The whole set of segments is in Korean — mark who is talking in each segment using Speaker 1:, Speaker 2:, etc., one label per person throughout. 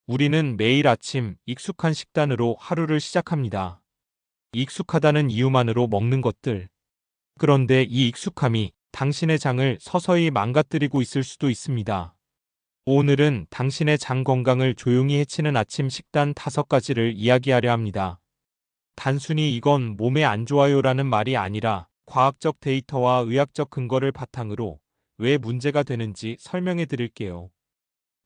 Speaker 1: 우리는 매일 아침 익숙한 식단으로 하루를 시작합니다. 익숙하다는 이유만으로 먹는 것들. 그런데 이 익숙함이 당신의 장을 서서히 망가뜨리고 있을 수도 있습니다. 오늘은 당신의 장 건강을 조용히 해치는 아침 식단 5가지를 이야기하려 합니다. 단순히 이건 몸에 안 좋아요라는 말이 아니라 과학적 데이터와 의학적 근거를 바탕으로 왜 문제가 되는지 설명해 드릴게요.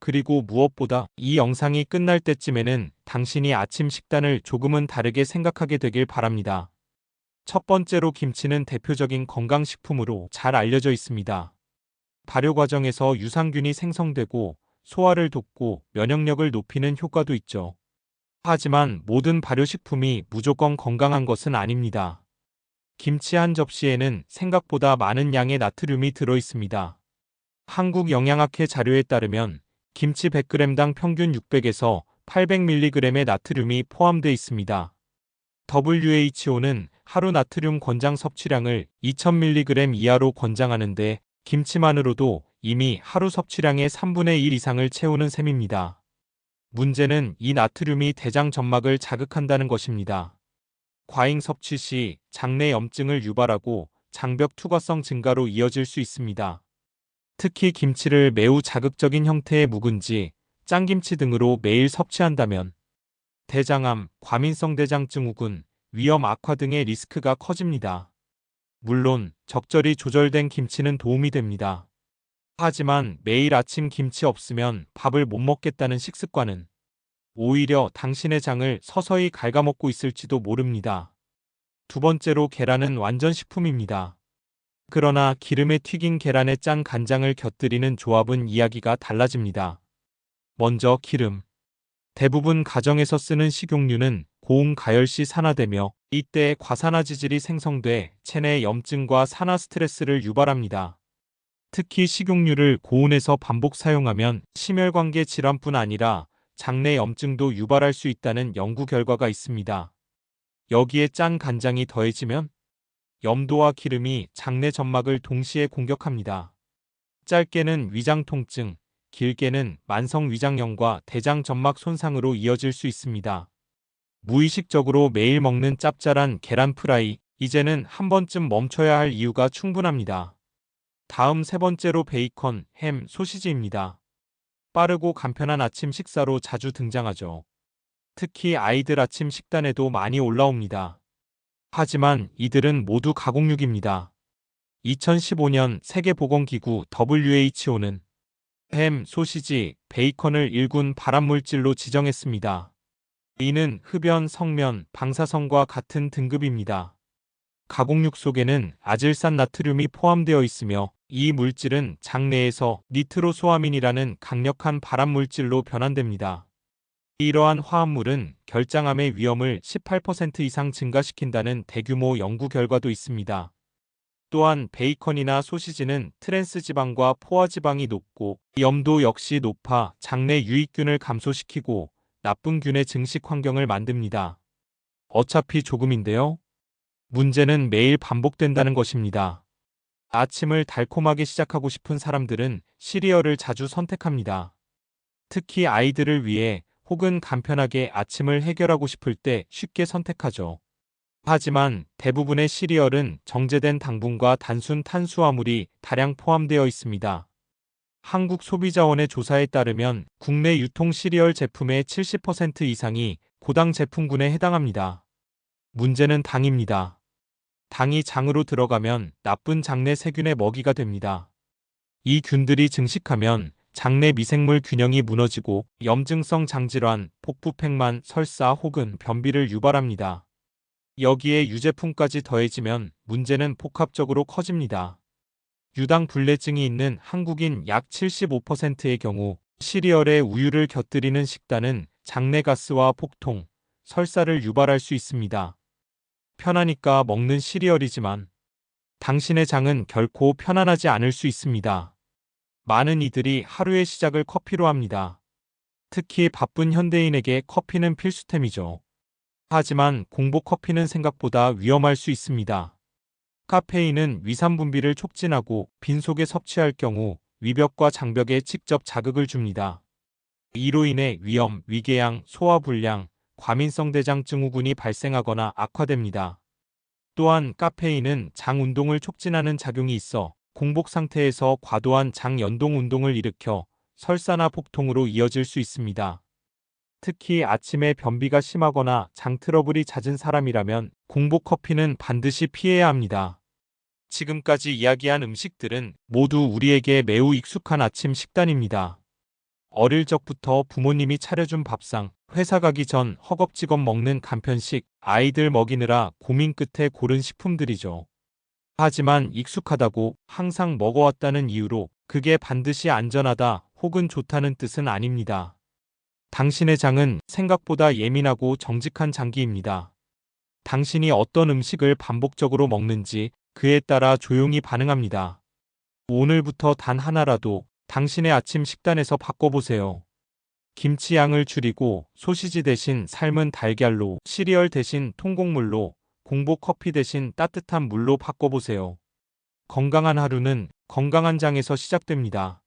Speaker 1: 그리고 무엇보다 이 영상이 끝날 때쯤에는 당신이 아침 식단을 조금은 다르게 생각하게 되길 바랍니다. 첫 번째로 김치는 대표적인 건강식품으로 잘 알려져 있습니다. 발효 과정에서 유산균이 생성되고 소화를 돕고 면역력을 높이는 효과도 있죠. 하지만 모든 발효식품이 무조건 건강한 것은 아닙니다. 김치 한 접시에는 생각보다 많은 양의 나트륨이 들어 있습니다. 한국영양학회 자료에 따르면 김치 100g당 평균 600에서 800mg의 나트륨이 포함되어 있습니다. WHO는 하루 나트륨 권장 섭취량을 2000mg 이하로 권장하는데 김치만으로도 이미 하루 섭취량의 3분의 1 이상을 채우는 셈입니다. 문제는 이 나트륨이 대장 점막을 자극한다는 것입니다. 과잉 섭취 시 장내 염증을 유발하고 장벽 투과성 증가로 이어질 수 있습니다. 특히 김치를 매우 자극적인 형태의 묵은지, 짱김치 등으로 매일 섭취한다면 대장암, 과민성 대장증후군, 위염 악화 등의 리스크가 커집니다. 물론 적절히 조절된 김치는 도움이 됩니다. 하지만 매일 아침 김치 없으면 밥을 못 먹겠다는 식습관은 오히려 당신의 장을 서서히 갉아먹고 있을지도 모릅니다. 두 번째로 계란은 완전 식품입니다. 그러나 기름에 튀긴 계란에 짠 간장을 곁들이는 조합은 이야기가 달라집니다. 먼저 기름. 대부분 가정에서 쓰는 식용유는 고온 가열 시 산화되며 이때 과산화지질이 생성돼 체내 염증과 산화 스트레스를 유발합니다. 특히 식용유를 고온에서 반복 사용하면 심혈관계 질환뿐 아니라 장내 염증도 유발할 수 있다는 연구 결과가 있습니다. 여기에 짠 간장이 더해지면 염도와 기름이 장내 점막을 동시에 공격합니다. 짧게는 위장 통증, 길게는 만성 위장염과 대장 점막 손상으로 이어질 수 있습니다. 무의식적으로 매일 먹는 짭짤한 계란 프라이, 이제는 한 번쯤 멈춰야 할 이유가 충분합니다. 다음 세 번째로 베이컨, 햄, 소시지입니다. 빠르고 간편한 아침 식사로 자주 등장하죠. 특히 아이들 아침 식단에도 많이 올라옵니다. 하지만 이들은 모두 가공육입니다. 2015년 세계보건기구 WHO는 햄, 소시지, 베이컨을 1군 발암물질로 지정했습니다. 이는 흡연, 성면, 방사선과 같은 등급입니다. 가공육 속에는 아질산 나트륨이 포함되어 있으며 이 물질은 장내에서 니트로소아민이라는 강력한 발암물질로 변환됩니다. 이러한 화합물은 결장암의 위험을 18% 이상 증가시킨다는 대규모 연구 결과도 있습니다. 또한 베이컨이나 소시지는 트랜스 지방과 포화 지방이 높고 염도 역시 높아 장내 유익균을 감소시키고 나쁜 균의 증식 환경을 만듭니다. 어차피 조금인데요. 문제는 매일 반복된다는 것입니다. 아침을 달콤하게 시작하고 싶은 사람들은 시리얼을 자주 선택합니다. 특히 아이들을 위해 혹은 간편하게 아침을 해결하고 싶을 때 쉽게 선택하죠. 하지만 대부분의 시리얼은 정제된 당분과 단순 탄수화물이 다량 포함되어 있습니다. 한국소비자원의 조사에 따르면 국내 유통 시리얼 제품의 70% 이상이 고당 제품군에 해당합니다. 문제는 당입니다. 당이 장으로 들어가면 나쁜 장내 세균의 먹이가 됩니다. 이 균들이 증식하면 장내 미생물 균형이 무너지고 염증성 장질환, 복부팽만, 설사 혹은 변비를 유발합니다. 여기에 유제품까지 더해지면 문제는 복합적으로 커집니다. 유당불내증이 있는 한국인 약 75%의 경우 시리얼에 우유를 곁들이는 식단은 장내가스와 복통, 설사를 유발할 수 있습니다. 편하니까 먹는 시리얼이지만 당신의 장은 결코 편안하지 않을 수 있습니다. 많은 이들이 하루의 시작을 커피로 합니다. 특히 바쁜 현대인에게 커피는 필수템이죠. 하지만 공복 커피는 생각보다 위험할 수 있습니다. 카페인은 위산 분비를 촉진하고 빈속에 섭취할 경우 위벽과 장벽에 직접 자극을 줍니다. 이로 인해 위염, 위궤양, 소화불량, 과민성 대장 증후군이 발생하거나 악화됩니다. 또한 카페인은 장 운동을 촉진하는 작용이 있어 공복 상태에서 과도한 장 연동 운동을 일으켜 설사나 복통으로 이어질 수 있습니다. 특히 아침에 변비가 심하거나 장 트러블이 잦은 사람이라면 공복 커피는 반드시 피해야 합니다. 지금까지 이야기한 음식들은 모두 우리에게 매우 익숙한 아침 식단입니다. 어릴 적부터 부모님이 차려준 밥상, 회사 가기 전 허겁지겁 먹는 간편식, 아이들 먹이느라 고민 끝에 고른 식품들이죠. 하지만 익숙하다고 항상 먹어왔다는 이유로 그게 반드시 안전하다 혹은 좋다는 뜻은 아닙니다. 당신의 장은 생각보다 예민하고 정직한 장기입니다. 당신이 어떤 음식을 반복적으로 먹는지 그에 따라 조용히 반응합니다. 오늘부터 단 하나라도 당신의 아침 식단에서 바꿔보세요. 김치 양을 줄이고 소시지 대신 삶은 달걀로, 시리얼 대신 통곡물로, 공복 커피 대신 따뜻한 물로 바꿔보세요. 건강한 하루는 건강한 장에서 시작됩니다.